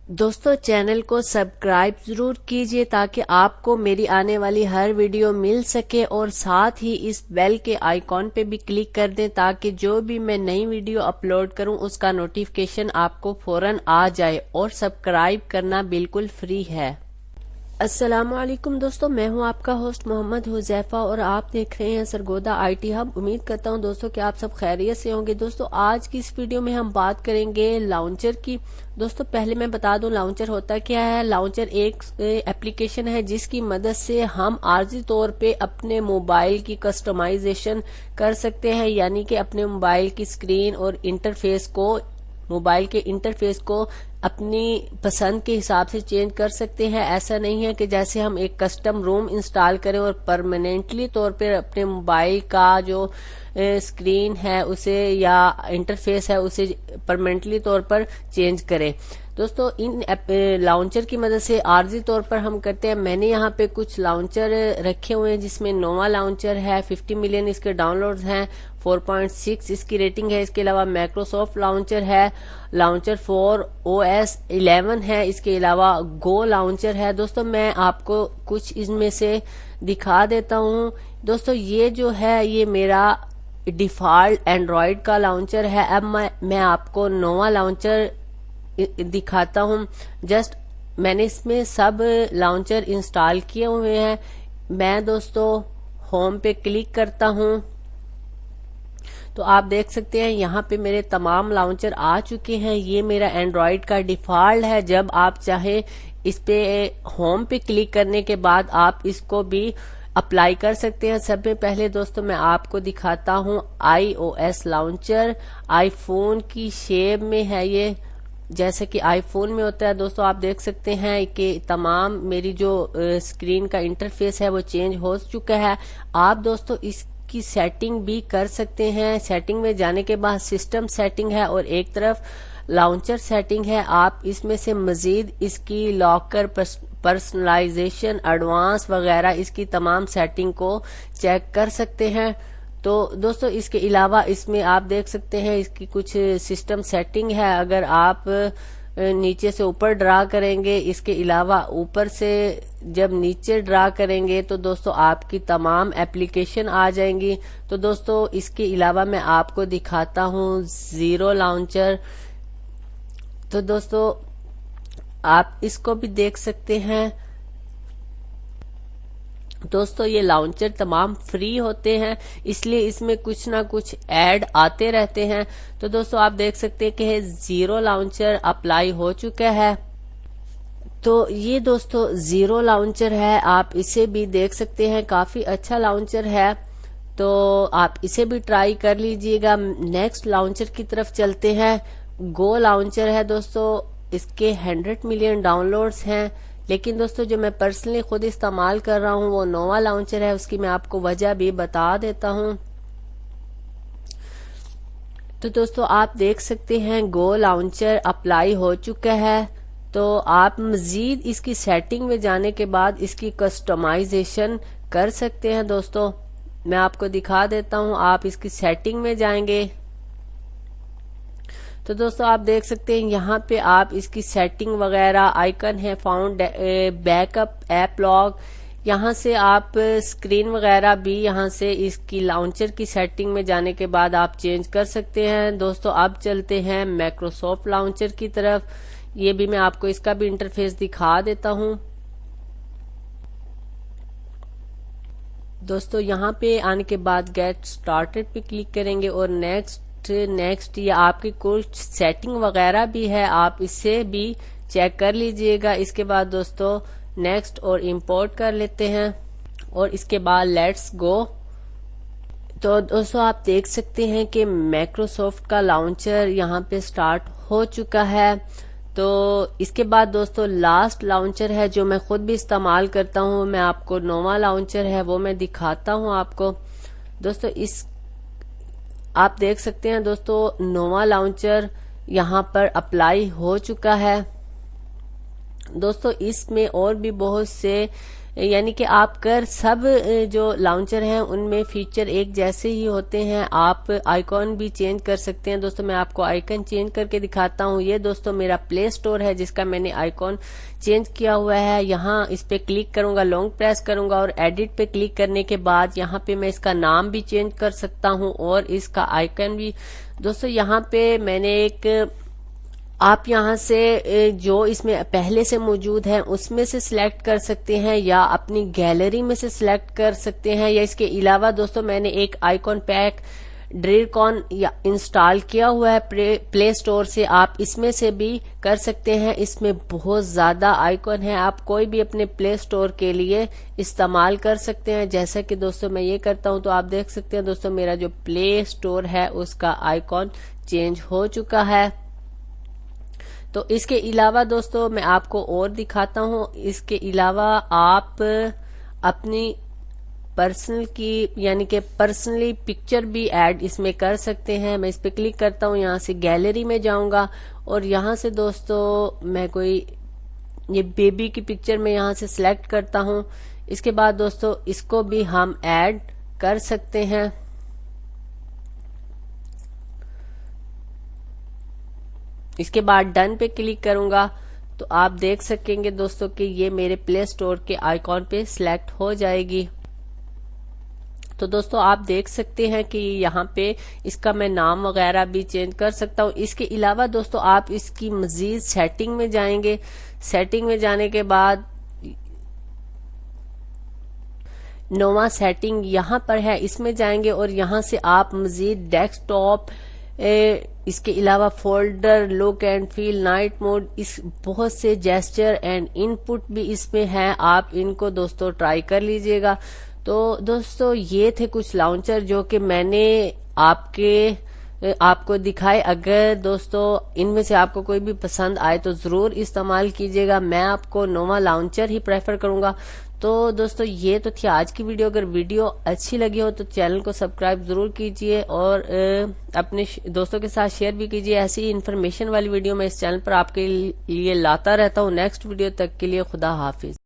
दोस्तों चैनल को सब्सक्राइब जरूर कीजिए ताकि आपको मेरी आने वाली हर वीडियो मिल सके और साथ ही इस बेल के आइकॉन पे भी क्लिक कर दें ताकि जो भी मैं नई वीडियो अपलोड करूं उसका नोटिफिकेशन आपको फौरन आ जाए। और सब्सक्राइब करना बिल्कुल फ्री है। अस्सलामुअलैकुम दोस्तों, मैं हूं आपका होस्ट मोहम्मद हुजैफा और आप देख रहे हैं सरगोदा आईटी हब। उम्मीद करता हूं दोस्तों कि आप सब खैरियत से होंगे। दोस्तों आज की इस वीडियो में हम बात करेंगे लाउंचर की। दोस्तों पहले मैं बता दूं लाउंचर होता क्या है। लाउंचर एक एप्लीकेशन है जिसकी मदद से हम आर्जी तौर पे अपने मोबाइल की कस्टमाइजेशन कर सकते हैं, यानी कि अपने मोबाइल की स्क्रीन और मोबाइल के इंटरफेस को अपनी पसंद के हिसाब से चेंज कर सकते हैं। ऐसा नहीं है कि जैसे हम एक कस्टम रोम इंस्टॉल करें और परमानेंटली तौर पर अपने मोबाइल का जो स्क्रीन है उसे या इंटरफेस है उसे परमानेंटली तौर पर चेंज करें। दोस्तों इन लाउंचर की मदद से आर्जी तौर पर हम करते हैं। मैंने यहाँ पे कुछ लाउंचर रखे हुए हैं जिसमें नोवा लाउंचर है, 50 मिलियन इसके डाउनलोड्स हैं, 4.6 इसकी रेटिंग है। इसके अलावा माइक्रोसॉफ्ट लाउंचर है, लाउंचर 4 OS 11 है। इसके अलावा गो लाउंचर है। दोस्तों मैं आपको कुछ इसमें से दिखा देता हूँ। दोस्तों ये जो है ये मेरा डिफॉल्ट एंड्रॉयड का लाउंचर है। अब मैं आपको नोवा लाउंचर दिखाता हूँ। जस्ट मैंने इसमें सब लाउंचर इंस्टॉल किए हुए हैं। मैं दोस्तों होम पे क्लिक करता हूँ तो आप देख सकते हैं यहाँ पे मेरे तमाम लाउंचर आ चुके हैं। ये मेरा एंड्रॉयड का डिफॉल्ट है। जब आप चाहे इस पे होम पे क्लिक करने के बाद आप इसको भी अप्लाई कर सकते हैं। सबसे पहले दोस्तों मैं आपको दिखाता हूँ iOS लाउंचर। आईफोन की शेप में है ये, जैसे कि आईफोन में होता है। दोस्तों आप देख सकते हैं कि तमाम मेरी जो स्क्रीन का इंटरफेस है वो चेंज हो चुका है। आप दोस्तों इसकी सेटिंग भी कर सकते हैं। सेटिंग में जाने के बाद सिस्टम सेटिंग है और एक तरफ लाउंचर सेटिंग है। आप इसमें से मजीद इसकी लॉकर, पर्सनलाइजेशन, एडवांस वगैरह इसकी तमाम सेटिंग को चेक कर सकते हैं। तो दोस्तों इसके अलावा इसमें आप देख सकते हैं इसकी कुछ सिस्टम सेटिंग है। अगर आप नीचे से ऊपर ड्रा करेंगे, इसके अलावा ऊपर से जब नीचे ड्रा करेंगे तो दोस्तों आपकी तमाम एप्लीकेशन आ जाएंगी। तो दोस्तों इसके अलावा मैं आपको दिखाता हूँ जीरो लाउंचर। तो दोस्तों आप इसको भी देख सकते हैं। दोस्तों ये लाउंचर तमाम फ्री होते हैं, इसलिए इसमें कुछ ना कुछ ऐड आते रहते हैं। तो दोस्तों आप देख सकते हैं कि जीरो लाउंचर अप्लाई हो चुका है। तो ये दोस्तों जीरो लाउंचर है, आप इसे भी देख सकते हैं, काफी अच्छा लाउंचर है। तो आप इसे भी ट्राई कर लीजिएगा। नेक्स्ट लाउंचर की तरफ चलते हैं। गो लाउंचर है दोस्तों, इसके 100 मिलियन डाउनलोड्स हैं। लेकिन दोस्तों जो मैं पर्सनली खुद इस्तेमाल कर रहा हूँ वो नोवा लाउंचर है। उसकी मैं आपको वजह भी बता देता हूँ। तो दोस्तों आप देख सकते हैं गो लाउंचर अप्लाई हो चुका है। तो आप मजीद इसकी सेटिंग में जाने के बाद इसकी कस्टमाइजेशन कर सकते हैं। दोस्तों मैं आपको दिखा देता हूँ। आप इसकी सेटिंग में जाएंगे तो दोस्तों आप देख सकते हैं यहाँ पे आप इसकी सेटिंग वगैरह आइकन है, फाउंड बैकअप, ऐप लॉग, यहाँ से आप स्क्रीन वगैरह भी यहाँ से इसकी लाउंचर की सेटिंग में जाने के बाद आप चेंज कर सकते हैं। दोस्तों अब चलते हैं माइक्रोसॉफ्ट लाउंचर की तरफ। ये भी मैं आपको इसका भी इंटरफेस दिखा देता हूँ। दोस्तों यहाँ पे आने के बाद गेट स्टार्टेड पे क्लिक करेंगे और नेक्स्ट ये आपकी कुछ सेटिंग वगैरह भी है, आप इससे भी चेक कर लीजिएगा। इसके बाद दोस्तों नेक्स्ट और इंपोर्ट कर लेते हैं और इसके बाद लेट्स गो। तो दोस्तों आप देख सकते हैं कि माइक्रोसॉफ्ट का लाउंचर यहाँ पे स्टार्ट हो चुका है। तो इसके बाद दोस्तों लास्ट लाउंचर है जो मैं खुद भी इस्तेमाल करता हूँ। मैं आपको नोवा लाउंचर है वो मैं दिखाता हूँ आपको। दोस्तों आप देख सकते हैं दोस्तों नोवा लाउंचर यहाँ पर अप्लाई हो चुका है। दोस्तों इसमें और भी बहुत से یعنی کہ آپ کر سب جو لانچر ہیں ان میں فیچر ایک جیسے ہی ہوتے ہیں. آپ آئیکن بھی چینج کر سکتے ہیں. دوستو میں آپ کو آئیکن چینج کر کے دکھاتا ہوں. یہ دوستو میرا پلے سٹور ہے جس کا میں نے آئیکن چینج کیا ہوا ہے. یہاں اس پہ کلک کروں گا, لانگ پریس کروں گا اور ایڈٹ پہ کلک کرنے کے بعد یہاں پہ میں اس کا نام بھی چینج کر سکتا ہوں اور اس کا آئیکن بھی. دوستو یہاں پہ میں نے ایک, آپ یہاں سے جو اس میں پہلے سے موجود ہے اس میں سے سلیکٹ کر سکتے ہیں یا اپنی گیلری میں سے سلیکٹ کر سکتے ہیں, یا اس کے علاوہ دوستو میں نے ایک آئیکن پیک ڈریکون انسٹال کیا ہوا ہے پلے سٹور سے. آپ اس میں سے بھی کر سکتے ہیں. اس میں بہت زیادہ آئیکن ہیں, آپ کوئی بھی اپنے پلے سٹور کے لیے استعمال کر سکتے ہیں. جیسا کہ دوستو میں یہ کرتا ہوں تو آپ دیکھ سکتے ہیں دوستو میرا جو پلے سٹور ہے اس کا آئیکن چینج ہو چکا ہے. تو اس کے علاوہ دوستو میں آپ کو اور دکھاتا ہوں. اس کے علاوہ آپ اپنی پرسنل کی یعنی کہ پرسنلی پکچر بھی ایڈ اس میں کر سکتے ہیں. میں اس پہ کلک کرتا ہوں, یہاں سے گیلری میں جاؤں گا اور یہاں سے دوستو میں کوئی یہ بیبی کی پکچر میں یہاں سے سلیکٹ کرتا ہوں. اس کے بعد دوستو اس کو بھی ہم ایڈ کر سکتے ہیں. اس کے بعد ڈن پہ کلک کروں گا تو آپ دیکھ سکیں گے دوستو کہ یہ میرے پلے سٹور کے آئیکن پہ سلیکٹ ہو جائے گی. تو دوستو آپ دیکھ سکتے ہیں کہ یہاں پہ اس کا میں نام وغیرہ بھی چینج کر سکتا ہوں. اس کے علاوہ دوستو آپ اس کی مزید سیٹنگ میں جائیں گے. سیٹنگ میں جانے کے بعد نووا سیٹنگ یہاں پر ہے, اس میں جائیں گے اور یہاں سے آپ مزید ڈیسک ٹاپ, اس کے علاوہ folder, look and feel, night mode, اس بہت سے جیسچر اینڈ ان پٹ بھی اس میں ہیں. آپ ان کو دوستو ٹرائی کر لیجئے گا. تو دوستو یہ تھے کچھ لانچر جو کہ میں نے آپ کو دکھائے. اگر دوستو ان میں سے آپ کو کوئی بھی پسند آئے تو ضرور استعمال کیجئے گا. میں آپ کو نووا لانچر ہی پریفر کروں گا. تو دوستو یہ تو تھی آج کی ویڈیو. اگر ویڈیو اچھی لگی ہو تو چینل کو سبسکرائب ضرور کیجئے اور اپنے دوستوں کے ساتھ شیئر بھی کیجئے. ایسی انفارمیشن والی ویڈیو میں اس چینل پر آپ کے لیے لاتا رہتا ہوں. نیکسٹ ویڈیو تک کے لیے خدا حافظ.